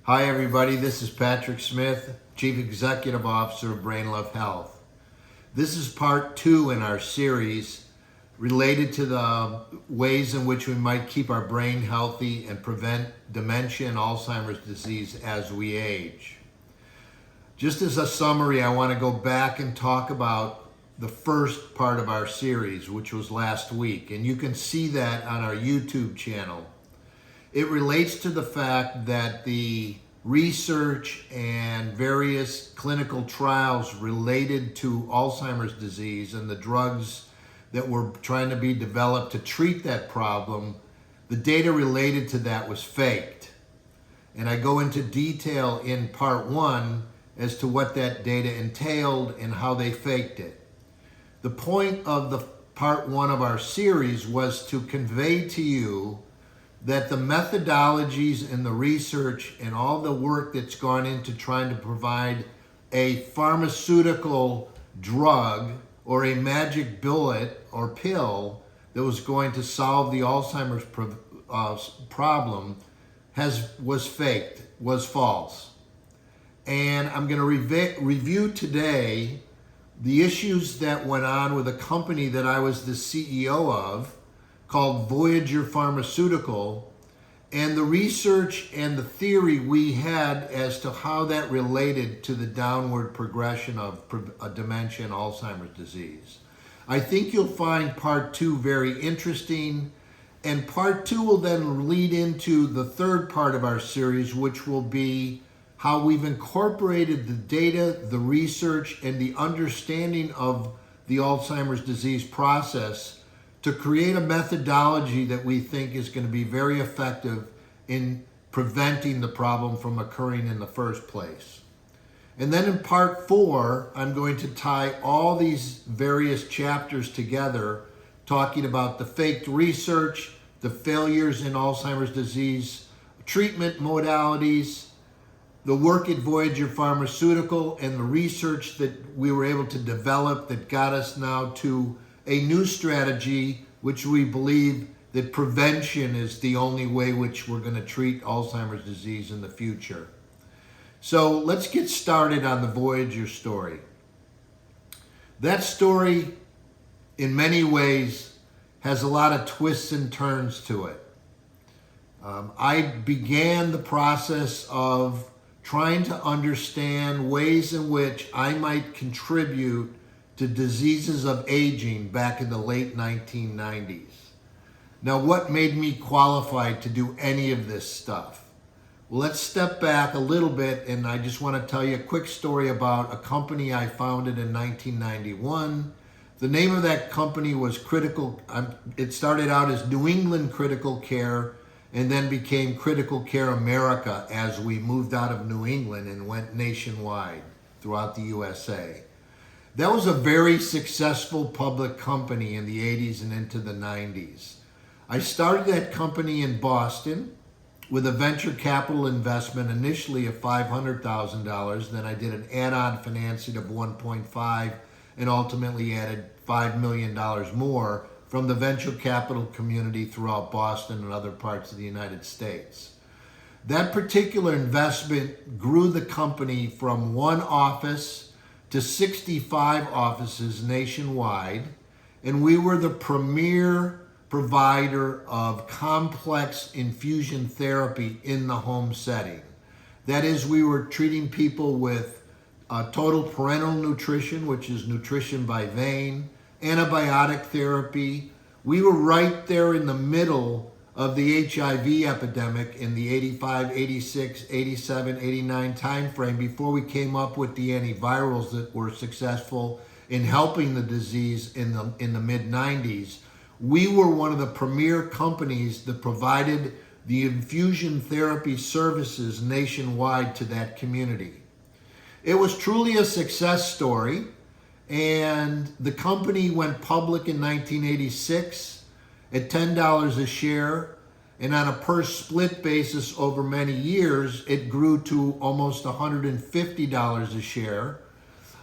Hi everybody, this is Patrick Smith, Chief Executive Officer of Brain Love Health. This is part 2 in our series related to the ways in which we might keep our brain healthy and prevent dementia and Alzheimer's disease as we age. Just as a summary, I want to go back and talk about the first part of our series, which was last week, and you can see that on our YouTube channel. It relates to the fact that the research and various clinical trials related to Alzheimer's disease and the drugs that were trying to be developed to treat that problem, the data related to that was faked. And I go into detail in part 1 as to what that data entailed and how they faked it. The point of the part 1 of our series was to convey to you that the methodologies and the research and all the work that's gone into trying to provide a pharmaceutical drug or a magic bullet or pill that was going to solve the Alzheimer's problem was faked, was false. And I'm going to review today the issues that went on with a company that I was the CEO of, called Voyage Pharmaceutical, and the research and the theory we had as to how that related to the downward progression of dementia and Alzheimer's disease. I think you'll find part 2 very interesting, and part 2 will then lead into the third part of our series, which will be how we've incorporated the data, the research, and the understanding of the Alzheimer's disease process to create a methodology that we think is going to be very effective in preventing the problem from occurring in the first place. And then in part 4, I'm going to tie all these various chapters together, talking about the faked research, the failures in Alzheimer's disease, treatment modalities, the work at Voyage Pharmaceutical, and the research that we were able to develop that got us now to a new strategy, which we believe that prevention is the only way which we're going to treat Alzheimer's disease in the future. So let's get started on the Voyager story. That story, in many ways, has a lot of twists and turns to it. I began the process of trying to understand ways in which I might contribute to diseases of aging back in the late 1990s. Now, what made me qualified to do any of this stuff? Well, let's step back a little bit, and I just want to tell you a quick story about a company I founded in 1991. The name of that company was it started out as New England Critical Care and then became Critical Care America as we moved out of New England and went nationwide throughout the USA. That was a very successful public company in the 80s and into the 90s. I started that company in Boston with a venture capital investment initially of $500,000. Then I did an add-on financing of 1.5 and ultimately added $5 million more from the venture capital community throughout Boston and other parts of the United States. That particular investment grew the company from one office to 65 offices nationwide, and we were the premier provider of complex infusion therapy in the home setting. That is, we were treating people with total parenteral nutrition, which is nutrition by vein, antibiotic therapy. We were right there in the middle of the HIV epidemic in the 85, 86, 87, 89 timeframe before we came up with the antivirals that were successful in helping the disease in the mid-90s. We were one of the premier companies that provided the infusion therapy services nationwide to that community. It was truly a success story, and the company went public in 1986 at $10 a share, and on a per split basis over many years, it grew to almost $150 a share.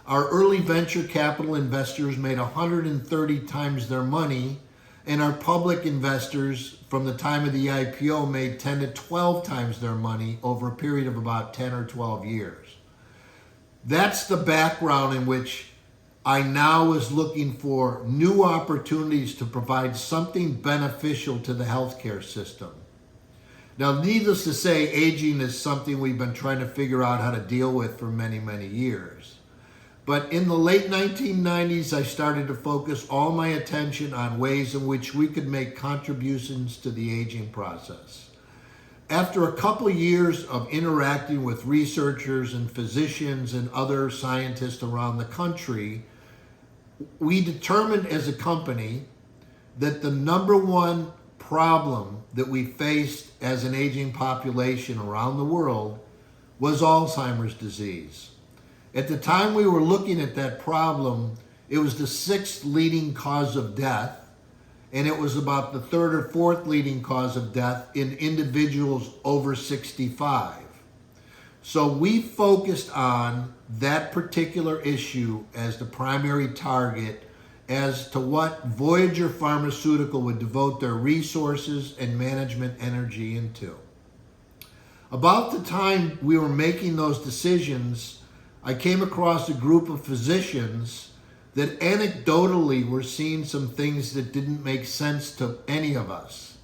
Our early venture capital investors made 130 times their money, And our public investors from the time of the IPO made 10 to 12 times their money over a period of about 10 or 12 years. That's the background in which I now was looking for new opportunities to provide something beneficial to the healthcare system. Now, needless to say, aging is something we've been trying to figure out how to deal with for many, many years. But in the late 1990s, I started to focus all my attention on ways in which we could make contributions to the aging process. After a couple of years of interacting with researchers and physicians and other scientists around the country, we determined as a company that the number one problem that we faced as an aging population around the world was Alzheimer's disease. At the time we were looking at that problem, it was the 6th leading cause of death, and it was about the 3rd or 4th leading cause of death in individuals over 65. So we focused on that particular issue as the primary target as to what Voyage Pharmaceutical would devote their resources and management energy into. About the time we were making those decisions, I came across a group of physicians that anecdotally were seeing some things that didn't make sense to any of us.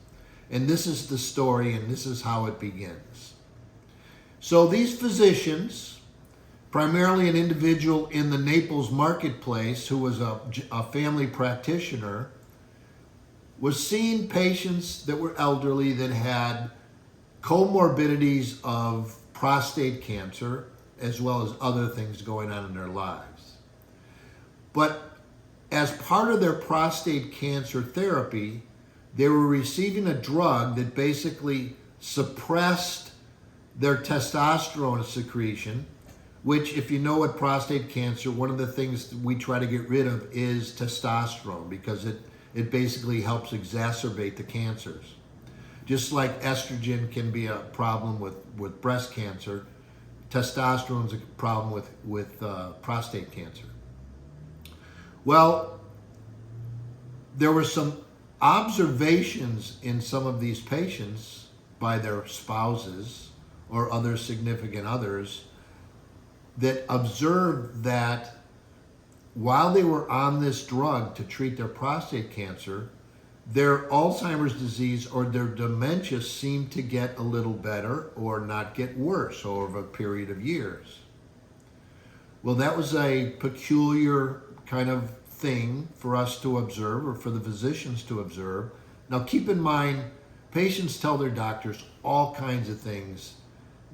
And this is the story, and this is how it begins. So these physicians, primarily an individual in the Naples marketplace who was a family practitioner, was seeing patients that were elderly that had comorbidities of prostate cancer as well as other things going on in their lives. But as part of their prostate cancer therapy, they were receiving a drug that basically suppressed their testosterone secretion, which, if you know what prostate cancer, one of the things we try to get rid of is testosterone because it basically helps exacerbate the cancers. Just like estrogen can be a problem with breast cancer, testosterone is a problem with prostate cancer. Well, there were some observations in some of these patients by their spouses or other significant others that observed that while they were on this drug to treat their prostate cancer, their Alzheimer's disease or their dementia seemed to get a little better or not get worse over a period of years. Well, that was a peculiar kind of thing for us to observe or for the physicians to observe. Now, keep in mind, patients tell their doctors all kinds of things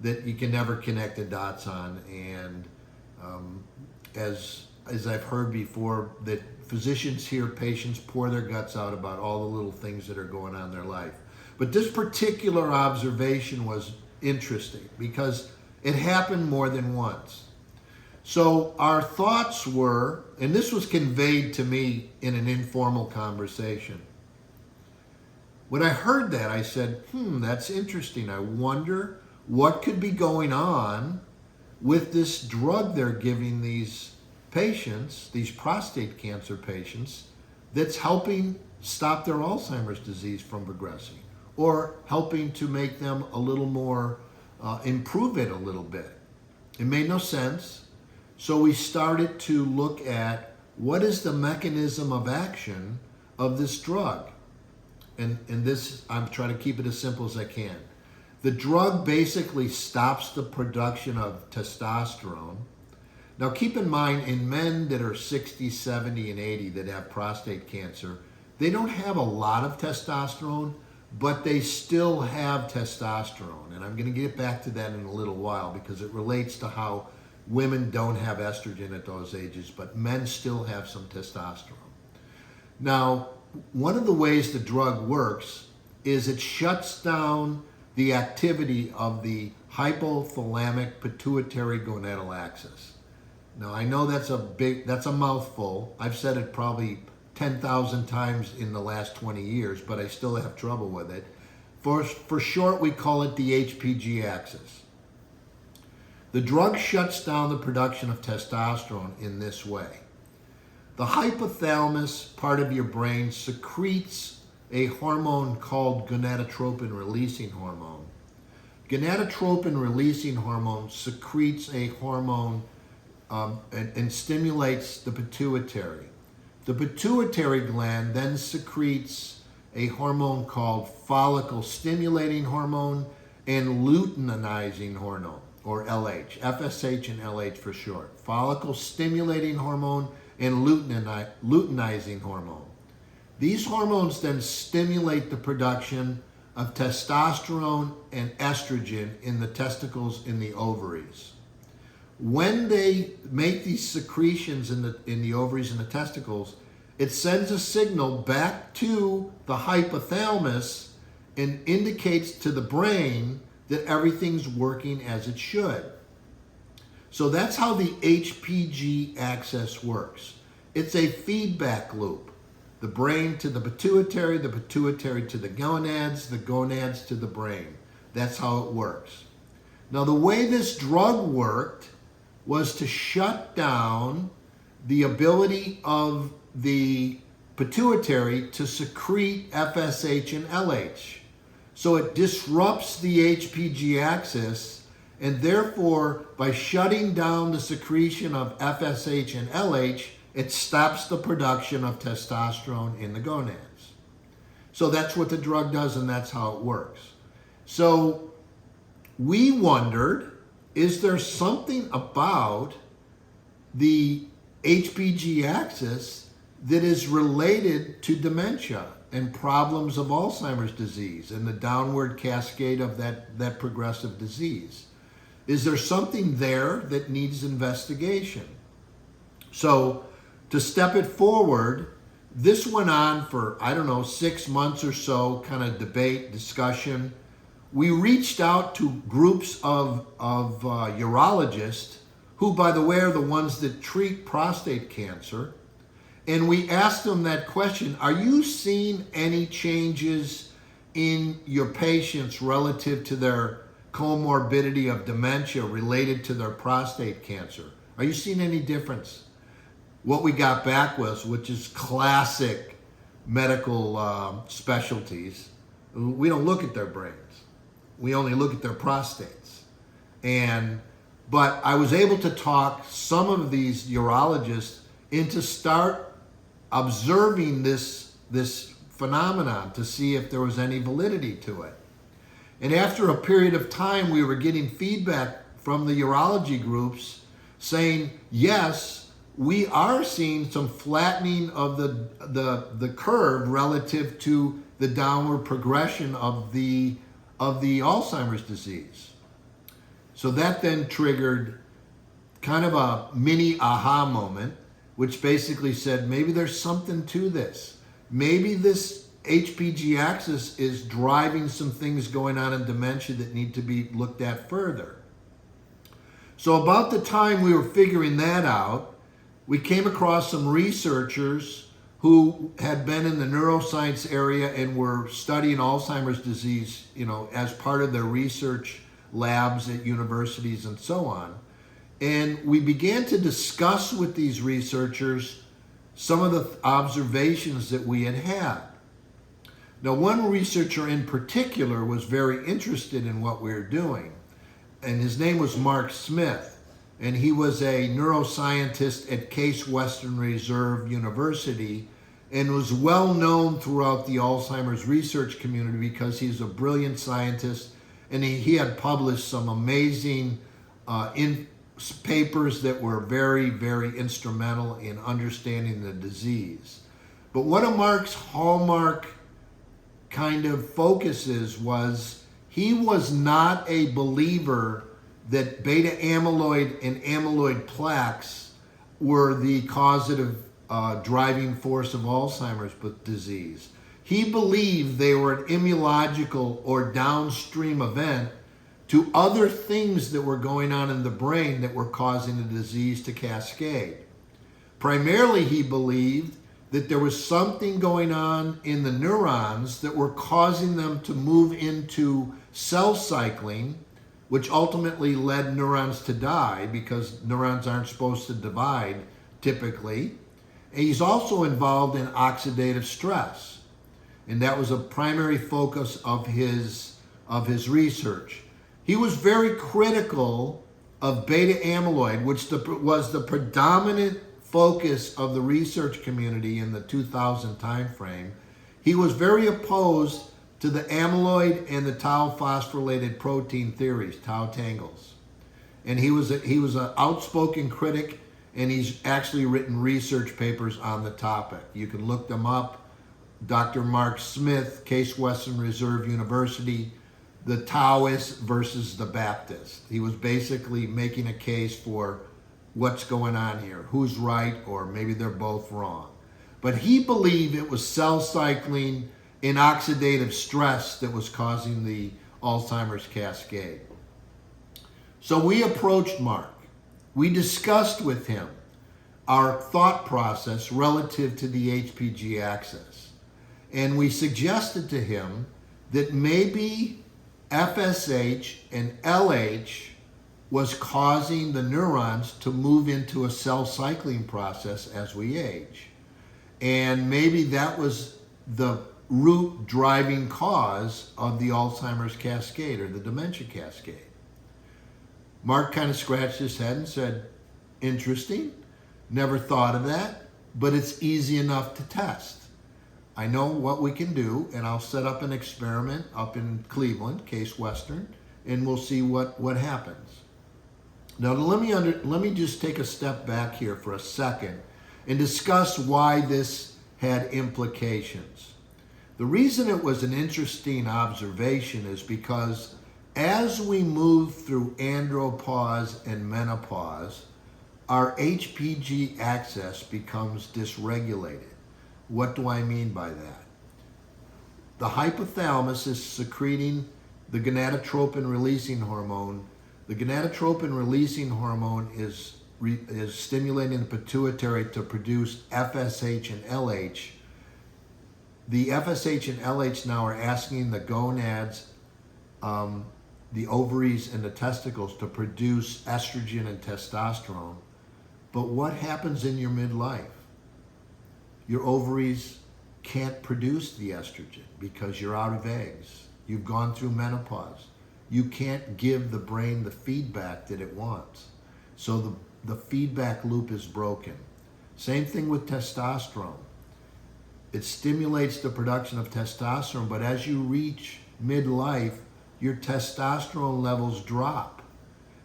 that you can never connect the dots on. And as I've heard before, that physicians hear patients pour their guts out about all the little things that are going on in their life. But this particular observation was interesting because it happened more than once. So our thoughts were, and this was conveyed to me in an informal conversation. When I heard that, I said, that's interesting. I wonder what could be going on with this drug they're giving these patients, these prostate cancer patients, that's helping stop their Alzheimer's disease from progressing or helping to make them a little more, improve it a little bit. It made no sense. So we started to look at what is the mechanism of action of this drug. And this, I'm trying to keep it as simple as I can. The drug basically stops the production of testosterone. Now keep in mind, in men that are 60, 70, and 80 that have prostate cancer, they don't have a lot of testosterone, but they still have testosterone. And I'm going to get back to that in a little while because it relates to how women don't have estrogen at those ages, but men still have some testosterone. Now, one of the ways the drug works is it shuts down the activity of the hypothalamic pituitary gonadal axis. Now, I know that's a mouthful. I've said it probably 10,000 times in the last 20 years, but I still have trouble with it. For short, we call it the HPG axis. The drug shuts down the production of testosterone in this way. The hypothalamus part of your brain secretes a hormone called gonadotropin-releasing hormone. Gonadotropin-releasing hormone secretes a hormone and stimulates the pituitary. The pituitary gland then secretes a hormone called follicle-stimulating hormone and luteinizing hormone, or LH, FSH and LH for short. Follicle-stimulating hormone and luteinizing hormone. These hormones then stimulate the production of testosterone and estrogen in the testicles in the ovaries. When they make these secretions in the ovaries and the testicles, it sends a signal back to the hypothalamus and indicates to the brain that everything's working as it should. So that's how the HPG axis works. It's a feedback loop. The brain to the pituitary to the gonads to the brain. That's how it works. Now, the way this drug worked was to shut down the ability of the pituitary to secrete FSH and LH. So it disrupts the HPG axis, and therefore, by shutting down the secretion of FSH and LH, it stops the production of testosterone in the gonads. So that's what the drug does, and that's how it works. So we wondered, is there something about the HPG axis that is related to dementia and problems of Alzheimer's disease and the downward cascade of that progressive disease? Is there something there that needs investigation? So to step it forward, this went on for, 6 months or so, kind of debate, discussion. We reached out to groups of urologists, who, by the way, are the ones that treat prostate cancer. And we asked them that question: are you seeing any changes in your patients relative to their comorbidity of dementia related to their prostate cancer? Are you seeing any difference? What we got back was, which is classic medical specialties, we don't look at their brains. We only look at their prostates. But I was able to talk some of these urologists into start observing this phenomenon to see if there was any validity to it. And after a period of time, we were getting feedback from the urology groups saying, yes, we are seeing some flattening of the curve relative to the downward progression of the Alzheimer's disease. So that then triggered kind of a mini aha moment, which basically said, maybe there's something to this. Maybe this HPG axis is driving some things going on in dementia that need to be looked at further. So about the time we were figuring that out, we came across some researchers who had been in the neuroscience area and were studying Alzheimer's disease, as part of their research labs at universities and so on. And we began to discuss with these researchers some of the observations that we had had. Now, one researcher in particular was very interested in what we were doing, and his name was Mark Smith, and he was a neuroscientist at Case Western Reserve University and was well known throughout the Alzheimer's research community because he's a brilliant scientist, and he had published some amazing papers that were very, very instrumental in understanding the disease. But one of Mark's hallmark kind of focuses was he was not a believer that beta amyloid and amyloid plaques were the causative driving force of Alzheimer's disease. He believed they were an immunological or downstream event to other things that were going on in the brain that were causing the disease to cascade. Primarily, he believed that there was something going on in the neurons that were causing them to move into cell cycling, which ultimately led neurons to die because neurons aren't supposed to divide typically. And he's also involved in oxidative stress. and that was a primary focus of his research. He was very critical of beta amyloid, which was the predominant focus of the research community in the 2000 timeframe. He was very opposed to the amyloid and the tau phosphorylated protein theories, tau tangles. And he was an outspoken critic, and he's actually written research papers on the topic. You can look them up. Dr. Mark Smith, Case Western Reserve University, the Taoist versus the Baptist. He was basically making a case for what's going on here, who's right, or maybe they're both wrong. But he believed it was cell cycling and oxidative stress that was causing the Alzheimer's cascade. So we approached Mark. We discussed with him our thought process relative to the HPG axis. And we suggested to him that maybe FSH and LH was causing the neurons to move into a cell cycling process as we age. And maybe that was the root driving cause of the Alzheimer's cascade or the dementia cascade. Mark kind of scratched his head and said, interesting, never thought of that, but it's easy enough to test. I know what we can do, and I'll set up an experiment up in Cleveland, Case Western, and we'll see what happens. Now let me just take a step back here for a second and discuss why this had implications. The reason it was an interesting observation is because as we move through andropause and menopause, our HPG axis becomes dysregulated. What do I mean by that? The hypothalamus is secreting the gonadotropin releasing hormone. The gonadotropin releasing hormone is stimulating the pituitary to produce FSH and LH. The FSH and LH now are asking the gonads, the ovaries and the testicles to produce estrogen and testosterone. But what happens in your midlife? Your ovaries can't produce the estrogen because you're out of eggs. You've gone through menopause. You can't give the brain the feedback that it wants. So the feedback loop is broken. Same thing with testosterone. It stimulates the production of testosterone, but as you reach midlife, your testosterone levels drop.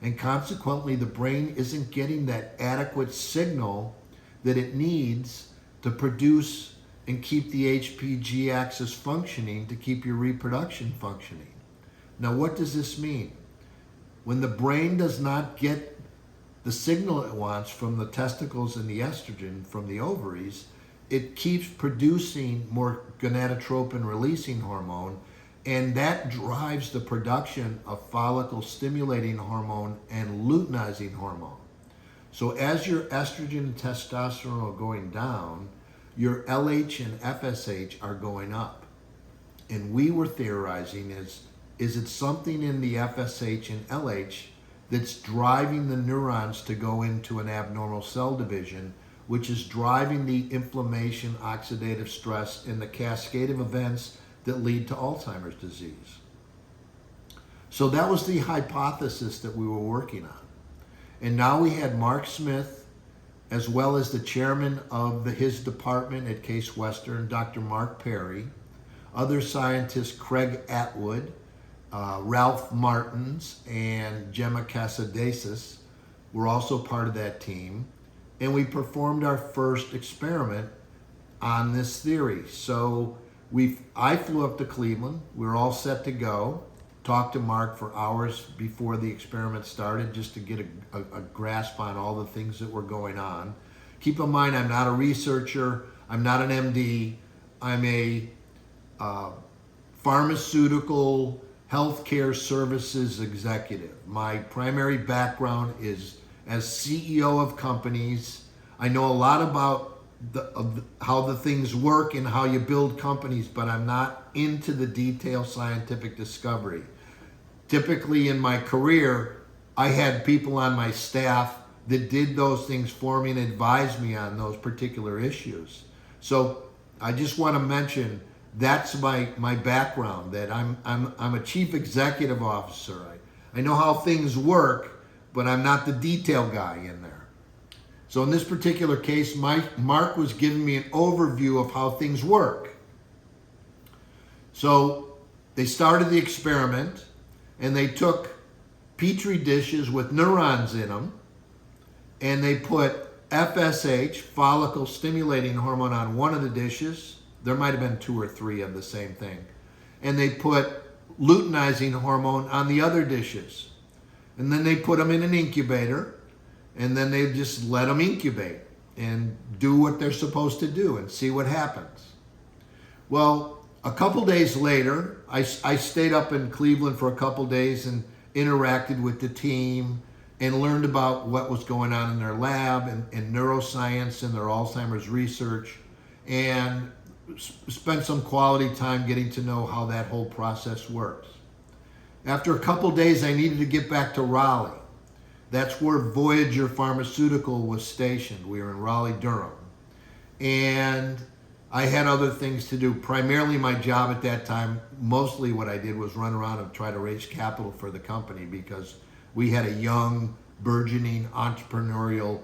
And consequently, the brain isn't getting that adequate signal that it needs to produce and keep the HPG axis functioning, to keep your reproduction functioning. Now, what does this mean? When the brain does not get the signal it wants from the testicles and the estrogen from the ovaries, it keeps producing more gonadotropin releasing hormone, and that drives the production of follicle stimulating hormone and luteinizing hormone. So as your estrogen and testosterone are going down, your LH and FSH are going up. And we were theorizing is it something in the FSH and LH that's driving the neurons to go into an abnormal cell division, which is driving the inflammation, oxidative stress, and the cascade of events that lead to Alzheimer's disease. So that was the hypothesis that we were working on. And now we had Mark Smith, as well as the chairman of his department at Case Western, Dr. Mark Perry, other scientists, Craig Atwood, Ralph Martins, and Gemma Casadesis were also part of that team. And we performed our first experiment on this theory. So I flew up to Cleveland. We were all set to go. Talked to Mark for hours before the experiment started just to get a grasp on all the things that were going on. Keep in mind, I'm not a researcher. I'm not an MD. I'm a pharmaceutical healthcare services executive. My primary background is as CEO of companies. I know a lot about how the things work and how you build companies, but I'm not into the detailed scientific discovery. Typically in my career, I had people on my staff that did those things for me and advised me on those particular issues. So I just want to mention, That's my background, that I'm a chief executive officer. I know how things work, but I'm not the detail guy in there. So in this particular case, Mark was giving me an overview of how things work. So they started the experiment, and they took petri dishes with neurons in them, and they put FSH, follicle stimulating hormone, on one of the dishes. There might have been 2 or 3 of the same thing. And they put luteinizing hormone on the other dishes. And then they put them in an incubator, and then they just let them incubate and do what they're supposed to do and see what happens. Well, a couple days later, I stayed up in Cleveland for a couple days and interacted with the team and learned about what was going on in their lab and neuroscience and their Alzheimer's research, and spent some quality time getting to know how that whole process works. After a couple days, I needed to get back to Raleigh. That's where Voyage Pharmaceutical was stationed. We were in Raleigh, Durham. And I had other things to do. Primarily my job at that time, mostly what I did was run around and try to raise capital for the company, because we had a young, burgeoning, entrepreneurial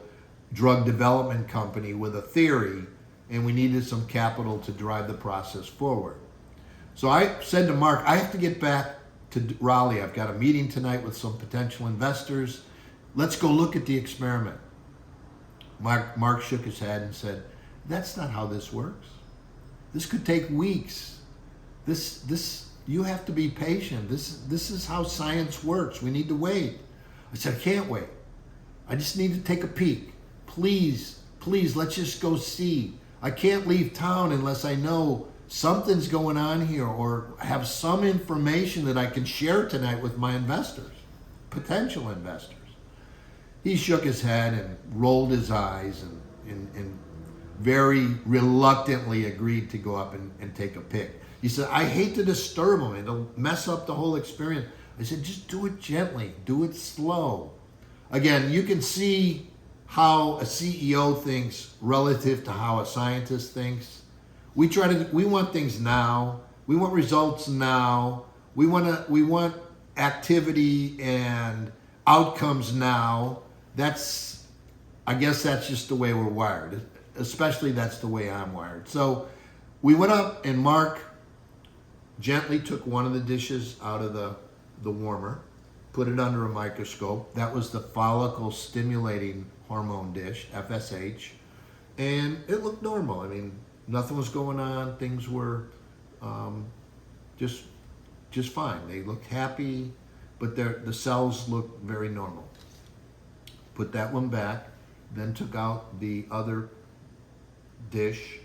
drug development company with a theory, and we needed some capital to drive the process forward. So I said to Mark, I have to get back to Raleigh. I've got a meeting tonight with some potential investors. Let's go look at the experiment. Mark shook his head and said, that's not how this works. This could take weeks. You have to be patient. This is how science works. We need to wait. I said, I can't wait. I just need to take a peek. Please, let's just go see. I can't leave town unless I know something's going on here or have some information that I can share tonight with my investors, potential investors. He shook his head and rolled his eyes and very reluctantly agreed to go up and take a pic. He said, I hate to disturb him. It'll mess up the whole experience. I said, just do it gently. Do it slow. Again, you can see how a CEO thinks relative to how a scientist thinks. We want things now. We want results now. We want activity and outcomes now. I guess that's just the way we're wired. Especially that's the way I'm wired. So we went up, and Mark gently took one of the dishes out of the warmer, put it under a microscope. That was the follicle stimulating hormone dish, FSH, and it looked normal. I mean, nothing was going on. Things were just fine. They looked happy, but the cells looked very normal. Put that one back, then took out the other dish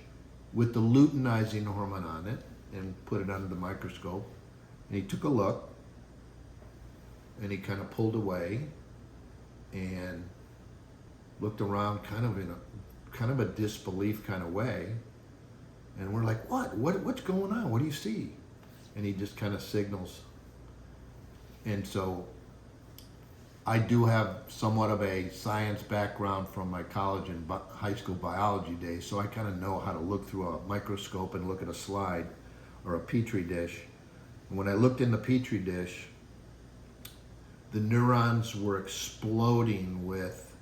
with the luteinizing hormone on it and put it under the microscope. And he took a look, and he kind of pulled away and looked around kind of a disbelief kind of way. And we're like, what's going on? What do you see? And he just kind of signals. And so I do have somewhat of a science background from my college and high school biology days, so I kind of know how to look through a microscope and look at a slide or a petri dish. And when I looked in the petri dish, the neurons were exploding with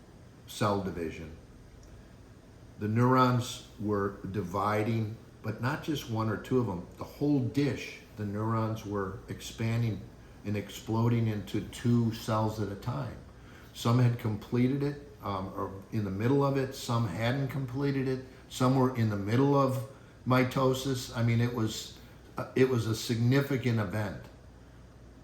cell division. The neurons were dividing, but not just one or two of them. The whole dish, the neurons were expanding and exploding into 2 cells at a time. Some had completed it, or in the middle of it. Some hadn't completed it. Some were in the middle of mitosis. I mean, it was a significant event.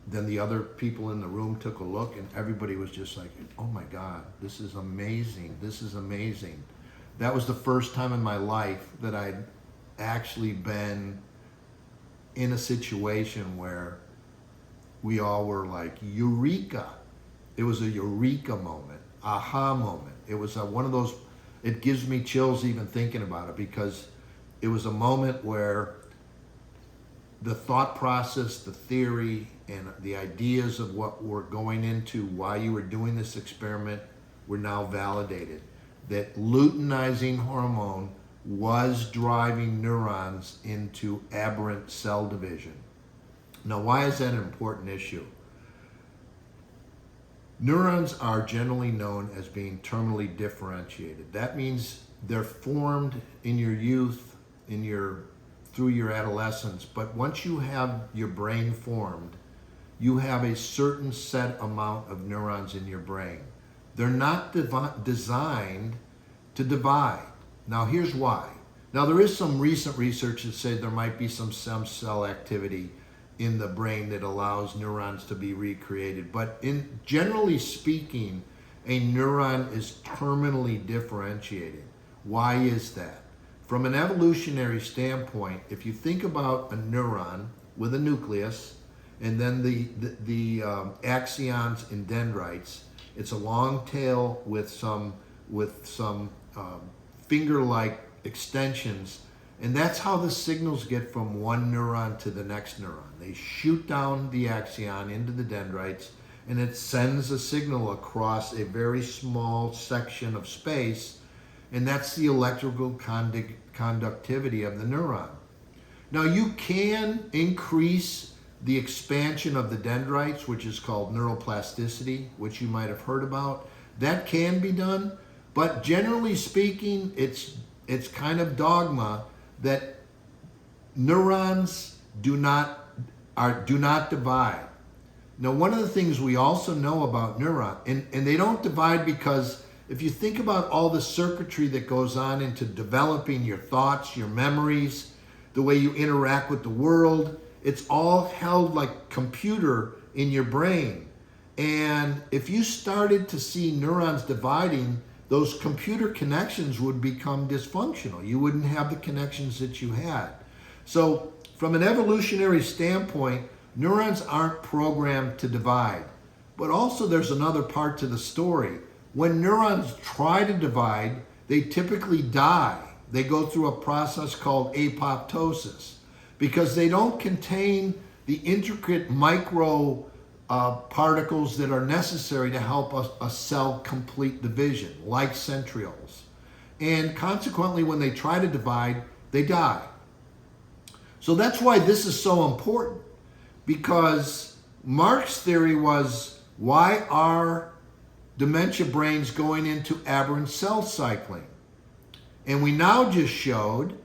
Then the other people in the room took a look, and everybody was just like, oh my God, this is amazing. This is amazing. That was the first time in my life that I'd actually been in a situation where we all were like, eureka. It was a eureka moment, aha moment. It was one of those, it gives me chills even thinking about it, because it was a moment where the thought process, the theory, and the ideas of what were going into why you were doing this experiment were now validated. That luteinizing hormone was driving neurons into aberrant cell division. Now, why is that an important issue? Neurons are generally known as being terminally differentiated. That means they're formed in your youth, through your adolescence, but once you have your brain formed, you have a certain set amount of neurons in your brain. They're not designed to divide. Now, here's why. Now, there is some recent research that say there might be some stem cell activity in the brain that allows neurons to be recreated. But generally speaking, a neuron is terminally differentiated. Why is that? From an evolutionary standpoint, if you think about a neuron with a nucleus and then the axons and dendrites, it's a long tail with some finger-like extensions, and that's how the signals get from one neuron to the next neuron. They shoot down the axon into the dendrites, and it sends a signal across a very small section of space, and that's the electrical conductivity of the neuron. Now, you can increase the expansion of the dendrites, which is called neuroplasticity, which you might have heard about. That can be done, but generally speaking, it's kind of dogma that neurons do not divide. Now, one of the things we also know about neurons, and they don't divide because if you think about all the circuitry that goes on into developing your thoughts, your memories, the way you interact with the world, it's all held like computer in your brain. And if you started to see neurons dividing, those computer connections would become dysfunctional. You wouldn't have the connections that you had. So from an evolutionary standpoint, neurons aren't programmed to divide. But also there's another part to the story. When neurons try to divide, they typically die. They go through a process called apoptosis because they don't contain the intricate micro particles that are necessary to help a cell complete division, like centrioles. And consequently, when they try to divide, they die. So that's why this is so important, because Mark's theory was, why are dementia brains going into aberrant cell cycling? And we now just showed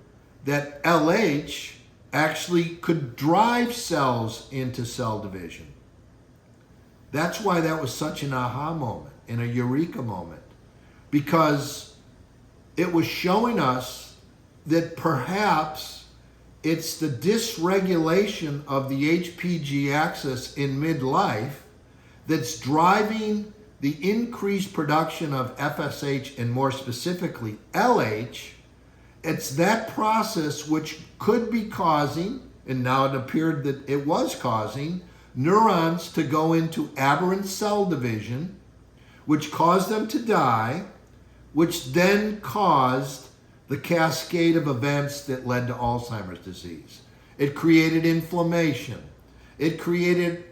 that LH actually could drive cells into cell division. That's why that was such an aha moment and a eureka moment, because it was showing us that perhaps it's the dysregulation of the HPG axis in midlife that's driving the increased production of FSH and more specifically LH. It's that process which could be causing, and now it appeared that it was causing, neurons to go into aberrant cell division, which caused them to die, which then caused the cascade of events that led to Alzheimer's disease. It created inflammation. It created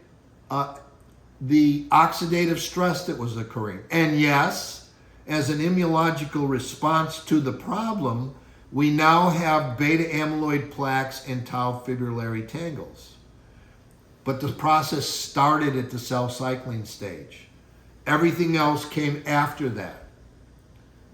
the oxidative stress that was occurring. And yes, as an immunological response to the problem, we now have beta amyloid plaques and tau fibrillary tangles. But the process started at the cell cycling stage. Everything else came after that.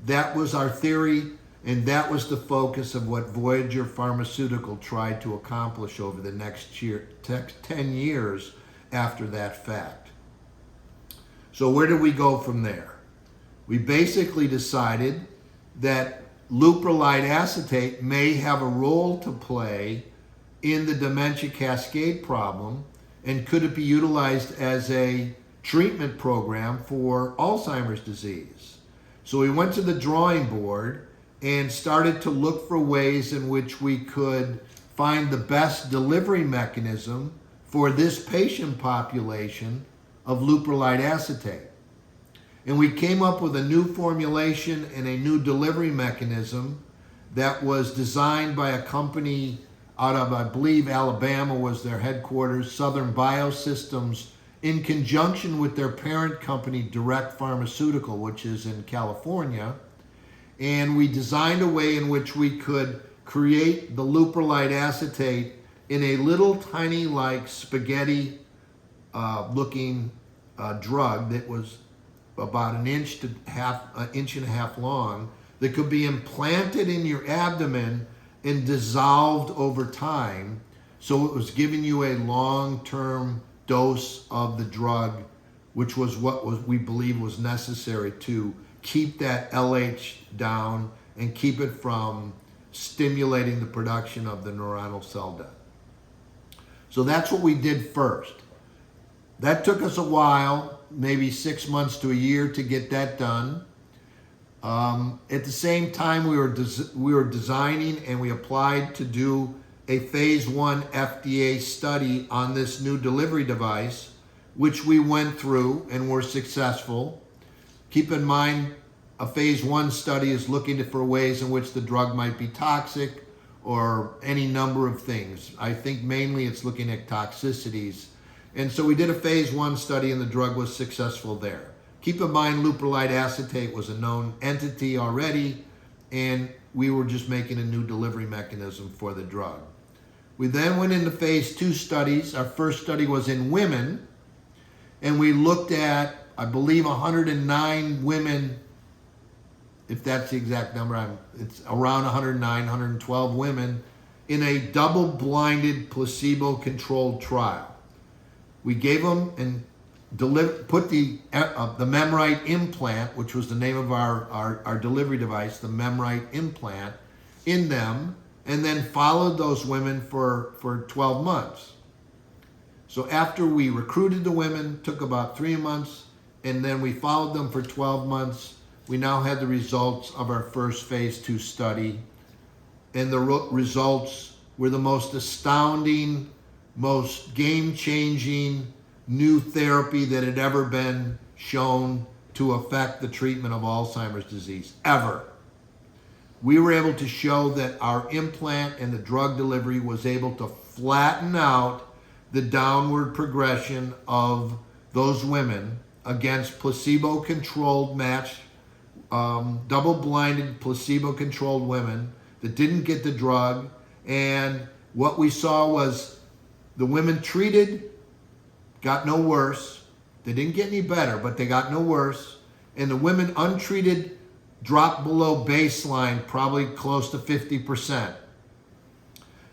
That was our theory, and that was the focus of what Voyage Pharmaceutical tried to accomplish over the next 10 years after that fact. So where did we go from there? We basically decided that leuprolide acetate may have a role to play in the dementia cascade problem, and could it be utilized as a treatment program for Alzheimer's disease? So we went to the drawing board and started to look for ways in which we could find the best delivery mechanism for this patient population of leuprolide acetate. And we came up with a new formulation and a new delivery mechanism that was designed by a company out of, I believe, Alabama was their headquarters, Southern Biosystems, in conjunction with their parent company, Direct Pharmaceutical, which is in California. and we designed a way in which we could create the leuprolide acetate in a little tiny like spaghetti looking drug that was about an inch and a half long, that could be implanted in your abdomen and dissolved over time. So it was giving you a long-term dose of the drug, which was we believe was necessary to keep that LH down and keep it from stimulating the production of the neuronal cell death. So that's what we did first. That took us a while, maybe 6 months to a year to get that done. At the same time, we were designing and we applied to do a phase 1 FDA study on this new delivery device, which we went through and were successful. Keep in mind, a phase 1 study is looking for ways in which the drug might be toxic or any number of things. I think mainly it's looking at toxicities. And so we did a phase 1 study and the drug was successful there. Keep in mind, leuprolide acetate was a known entity already, and we were just making a new delivery mechanism for the drug. We then went into phase 2 studies. Our first study was in women, and we looked at, I believe, 109 women, if that's the exact number, it's around 109, 112 women, in a double-blinded, placebo-controlled trial. We gave them and put the Memrite implant, which was the name of our delivery device, the Memrite implant, in them, and then followed those women for 12 months. So after we recruited the women, took about 3 months, and then we followed them for 12 months, we now had the results of our first phase 2 study. And the results were the most astounding, most game-changing new therapy that had ever been shown to affect the treatment of Alzheimer's disease, ever. We were able to show that our implant and the drug delivery was able to flatten out the downward progression of those women against placebo-controlled matched, double-blinded placebo-controlled women that didn't get the drug. And what we saw was the women treated got no worse. They didn't get any better, but they got no worse. And the women untreated dropped below baseline, probably close to 50%.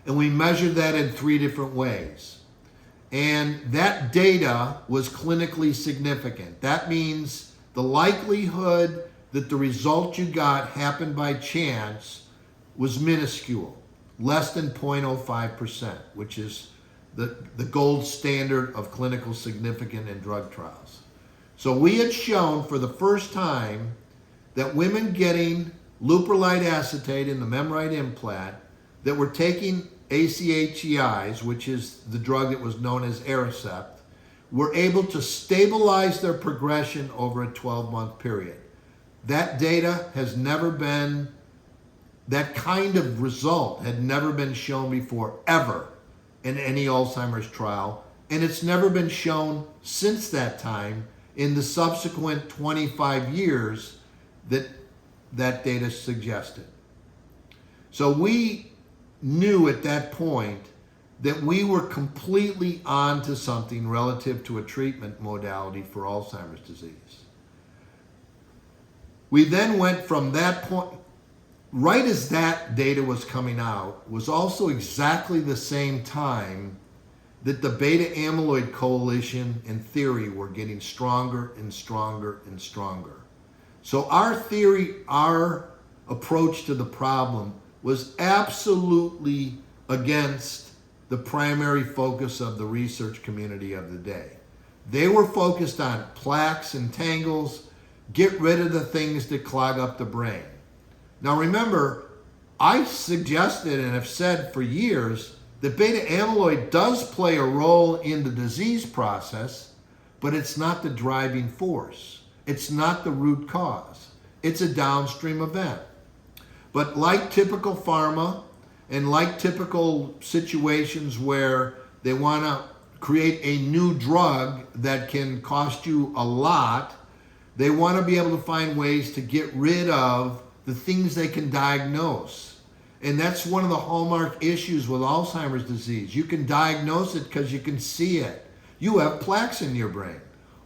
And we measured that in 3 different ways. And that data was clinically significant. That means the likelihood that the result you got happened by chance was minuscule, less than 0.05%, which is the gold standard of clinical significance in drug trials. So we had shown for the first time that women getting leuprolide acetate in the Memrite implant that were taking ACHEIs, which is the drug that was known as Aricept, were able to stabilize their progression over a 12-month period. That data has never been, that kind of result had never been shown before, ever, in any Alzheimer's trial, and it's never been shown since that time in the subsequent 25 years that that data suggested. So we knew at that point that we were completely onto something relative to a treatment modality for Alzheimer's disease. We then went from that point, right as that data was coming out, was also exactly the same time that the beta amyloid coalition and theory were getting stronger and stronger and stronger. So our theory, our approach to the problem was absolutely against the primary focus of the research community of the day. They were focused on plaques and tangles, get rid of the things that clog up the brain. Now remember, I suggested and have said for years that beta amyloid does play a role in the disease process, but it's not the driving force. It's not the root cause. It's a downstream event. But like typical pharma and like typical situations where they want to create a new drug that can cost you a lot, they want to be able to find ways to get rid of the things they can diagnose. And that's one of the hallmark issues with Alzheimer's disease. You can diagnose it because you can see it. You have plaques in your brain.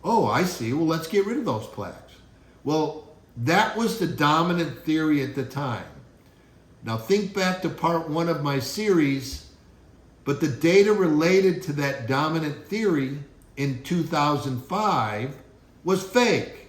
Oh, I see. Well, let's get rid of those plaques. Well, that was the dominant theory at the time. Now think back to part 1 of my series, but the data related to that dominant theory in 2005 was fake.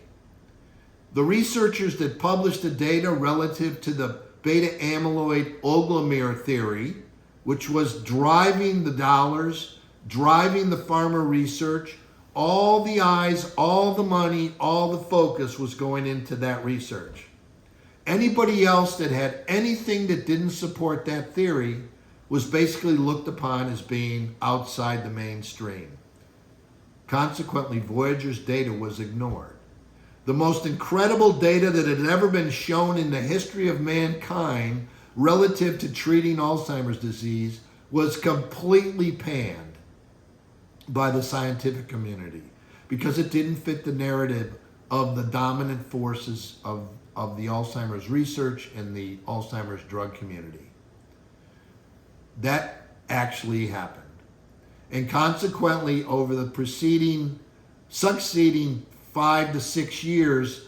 The researchers that published the data relative to the beta amyloid oligomere theory, which was driving the dollars, driving the pharma research, all the eyes, all the money, all the focus was going into that research. Anybody else that had anything that didn't support that theory was basically looked upon as being outside the mainstream. Consequently, Voyager's data was ignored. The most incredible data that had ever been shown in the history of mankind relative to treating Alzheimer's disease was completely panned by the scientific community because it didn't fit the narrative of the dominant forces of the Alzheimer's research and the Alzheimer's drug community. That actually happened. And consequently, over the succeeding 5 to 6 years,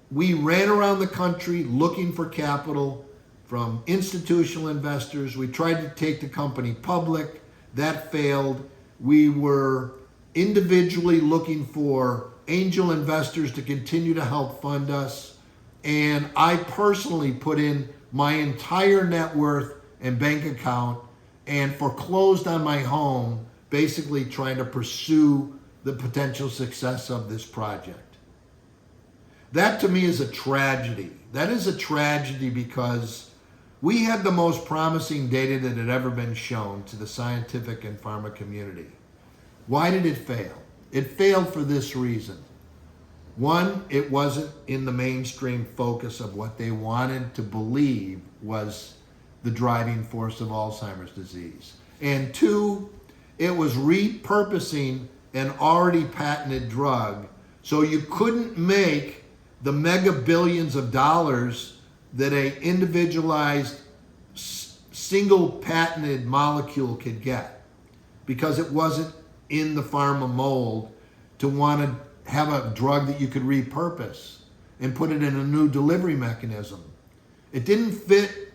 we ran around the country looking for capital from institutional investors. We tried to take the company public. That failed. We were individually looking for angel investors to continue to help fund us. And I personally put in my entire net worth and bank account and foreclosed on my home, basically trying to pursue the potential success of this project. That to me is a tragedy. That is a tragedy because we had the most promising data that had ever been shown to the scientific and pharma community. Why did it fail? It failed for this reason. One, it wasn't in the mainstream focus of what they wanted to believe was the driving force of Alzheimer's disease. And two, it was repurposing an already patented drug, so you couldn't make the mega billions of dollars that a individualized single patented molecule could get, because it wasn't in the pharma mold to want to have a drug that you could repurpose and put it in a new delivery mechanism. It didn't fit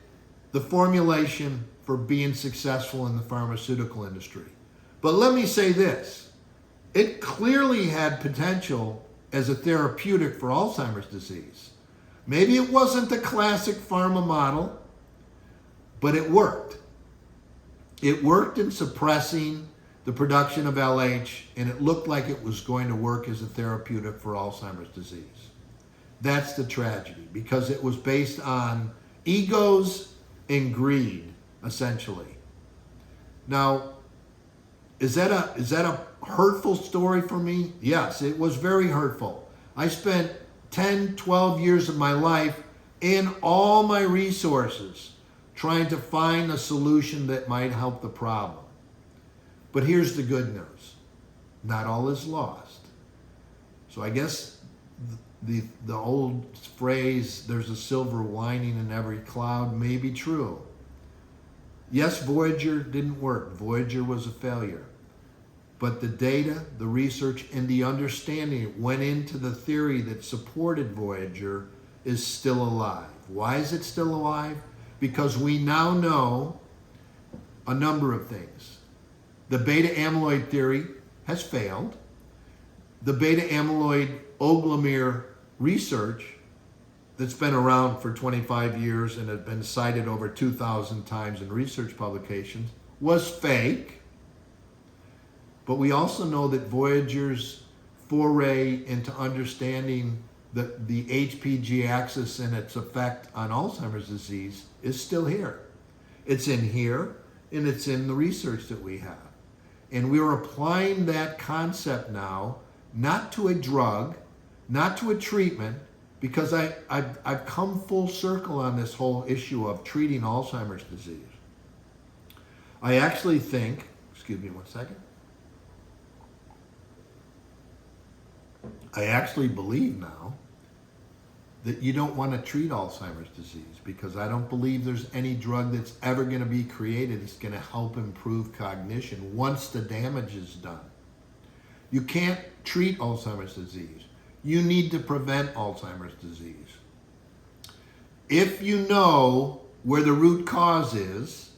the formulation for being successful in the pharmaceutical industry. But let me say this, it clearly had potential as a therapeutic for Alzheimer's disease. Maybe it wasn't the classic pharma model, but it worked. It worked in suppressing the production of LH, and it looked like it was going to work as a therapeutic for Alzheimer's disease. That's the tragedy, because it was based on egos and greed, essentially. Now, is that a hurtful story for me? Yes, it was very hurtful. I spent 10, 12 years of my life and all my resources trying to find a solution that might help the problem. But here's the good news. Not all is lost. So I guess the old phrase, there's a silver lining in every cloud, may be true. Yes, Voyager didn't work. Voyager was a failure. But the data, the research, and the understanding that went into the theory that supported Voyager is still alive. Why is it still alive? Because we now know a number of things. The beta amyloid theory has failed. The beta amyloid oligomere research that's been around for 25 years and has been cited over 2,000 times in research publications was fake. But we also know that Voyager's foray into understanding the HPG axis and its effect on Alzheimer's disease is still here. It's in here, and it's in the research that we have. And we're applying that concept now, not to a drug, not to a treatment, because I've come full circle on this whole issue of treating Alzheimer's disease. I actually think, excuse me one second, I actually believe now that you don't want to treat Alzheimer's disease, because I don't believe there's any drug that's ever going to be created that's going to help improve cognition once the damage is done. You can't treat Alzheimer's disease. You need to prevent Alzheimer's disease. If you know where the root cause is,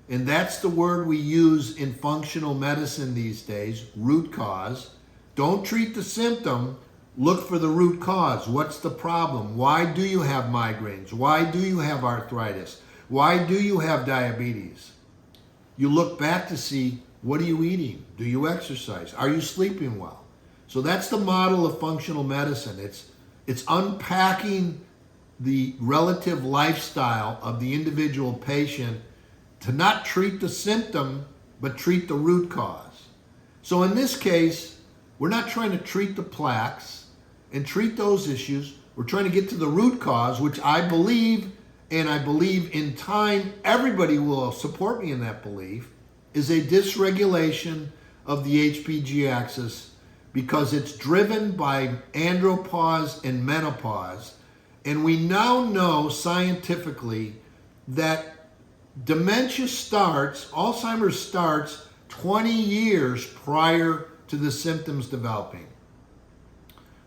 and that's the word we use in functional medicine these days, root cause. Don't treat the symptom, look for the root cause. What's the problem? Why do you have migraines? Why do you have arthritis? Why do you have diabetes? You look back to see, what are you eating? Do you exercise? Are you sleeping well? So that's the model of functional medicine. It's unpacking the relative lifestyle of the individual patient to not treat the symptom, but treat the root cause. So in this case, we're not trying to treat the plaques and treat those issues. We're trying to get to the root cause, which I believe, and I believe in time, everybody will support me in that belief, is a dysregulation of the HPG axis, because it's driven by andropause and menopause. And we now know scientifically that dementia starts, Alzheimer's starts 20 years prior to the symptoms developing.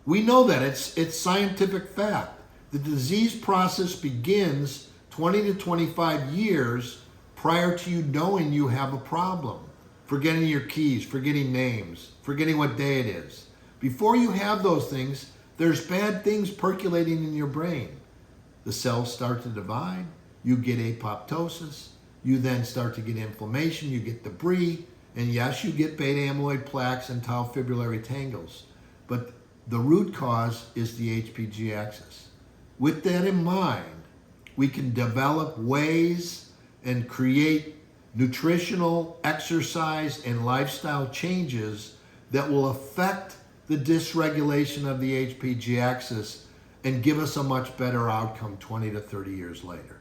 We know that, it's scientific fact. The disease process begins 20 to 25 years prior to you knowing you have a problem. Forgetting your keys, forgetting names, forgetting what day it is. Before you have those things, there's bad things percolating in your brain. The cells start to divide, you get apoptosis, you then start to get inflammation, you get debris, and yes, you get beta amyloid plaques and tau fibrillary tangles. But the root cause is the HPG axis. With that in mind, we can develop ways and create nutritional, exercise, and lifestyle changes that will affect the dysregulation of the HPG axis and give us a much better outcome 20 to 30 years later.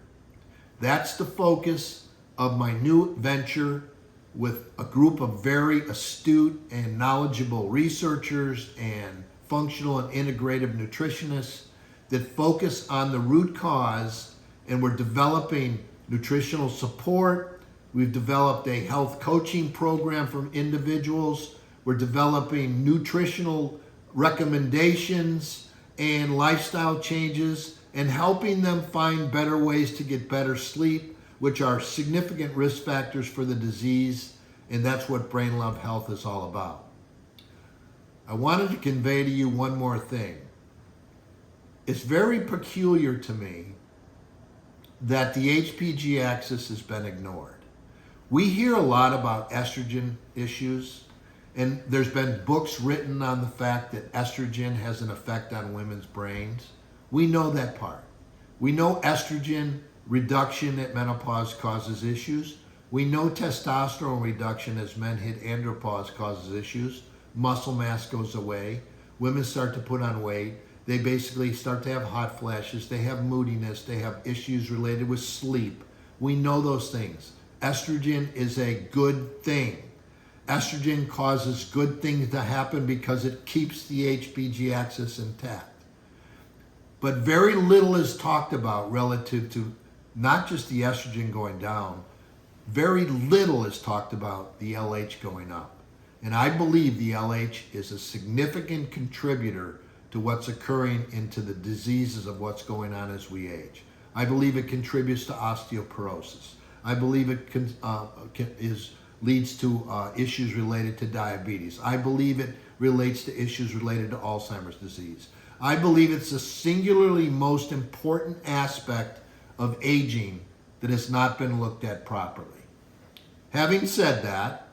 That's the focus of my new venture with a group of very astute and knowledgeable researchers and functional and integrative nutritionists that focus on the root cause, and we're developing nutritional support. We've developed a health coaching program for individuals. We're developing nutritional recommendations and lifestyle changes and helping them find better ways to get better sleep, which are significant risk factors for the disease, and that's what Brain Love Health is all about. I wanted to convey to you one more thing. It's very peculiar to me that the HPG axis has been ignored. We hear a lot about estrogen issues, and there's been books written on the fact that estrogen has an effect on women's brains. We know that part. We know estrogen reduction at menopause causes issues. We know testosterone reduction as men hit andropause causes issues. Muscle mass goes away. Women start to put on weight. They basically start to have hot flashes. They have moodiness. They have issues related with sleep. We know those things. Estrogen is a good thing. Estrogen causes good things to happen because it keeps the HPG axis intact. But very little is talked about relative to not just the estrogen going down, very little is talked about the LH going up. And I believe the LH is a significant contributor to what's occurring into the diseases of what's going on as we age. I believe it contributes to osteoporosis. I believe it leads to issues related to diabetes. I believe it relates to issues related to Alzheimer's disease. I believe it's the singularly most important aspect of aging that has not been looked at properly. Having said that,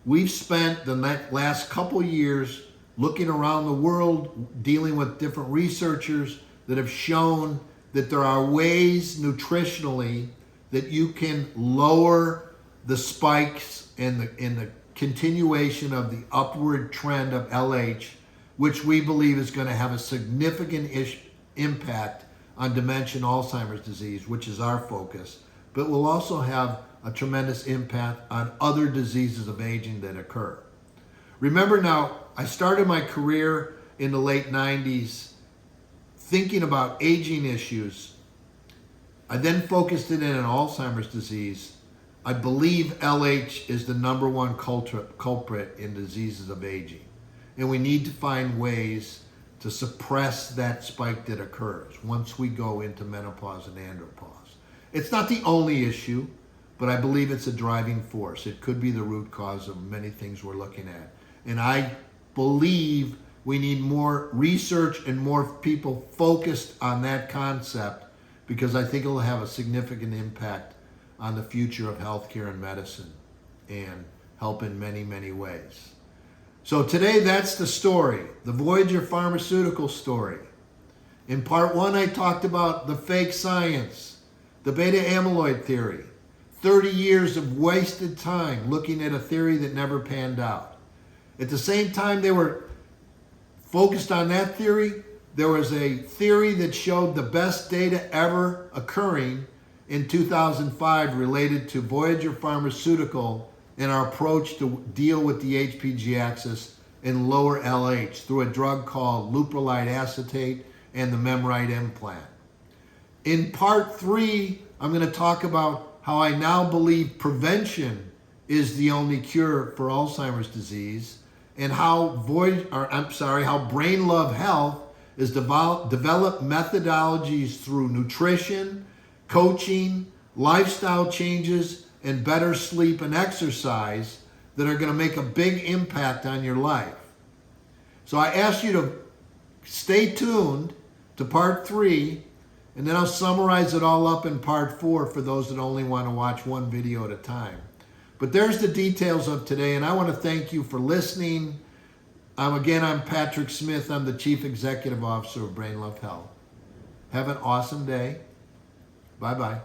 we've spent the last couple years looking around the world, dealing with different researchers that have shown that there are ways nutritionally that you can lower the spikes and the continuation of the upward trend of LH, which we believe is going to have a significant impact on dementia and Alzheimer's disease, which is our focus, but will also have a tremendous impact on other diseases of aging that occur. Remember now, I started my career in the late 90s thinking about aging issues, I then focused it in on Alzheimer's disease. I believe LH is the number one culprit in diseases of aging. And we need to find ways to suppress that spike that occurs once we go into menopause and andropause. It's not the only issue, but I believe it's a driving force. It could be the root cause of many things we're looking at. And I believe we need more research and more people focused on that concept, because I think it'll have a significant impact on the future of healthcare and medicine and help in many, many ways. So today, that's the story, the Voyage pharmaceutical story. In part one, I talked about the fake science, the beta amyloid theory, 30 years of wasted time looking at a theory that never panned out. At the same time they were focused on that theory, there was a theory that showed the best data ever occurring in 2005 related to Voyage pharmaceutical and our approach to deal with the HPG axis and lower LH through a drug called leuprolide acetate and the Memrite implant. In part three, I'm going to talk about how I now believe prevention is the only cure for Alzheimer's disease, and how Brain Love Health has developed methodologies through nutrition, coaching, lifestyle changes, and better sleep and exercise that are going to make a big impact on your life. So I ask you to stay tuned to part three, and then I'll summarize it all up in part four for those that only want to watch one video at a time. But there's the details of today, and I want to thank you for listening. I'm Patrick Smith. I'm the Chief Executive Officer of Brain Love Health. Have an awesome day. Bye-bye.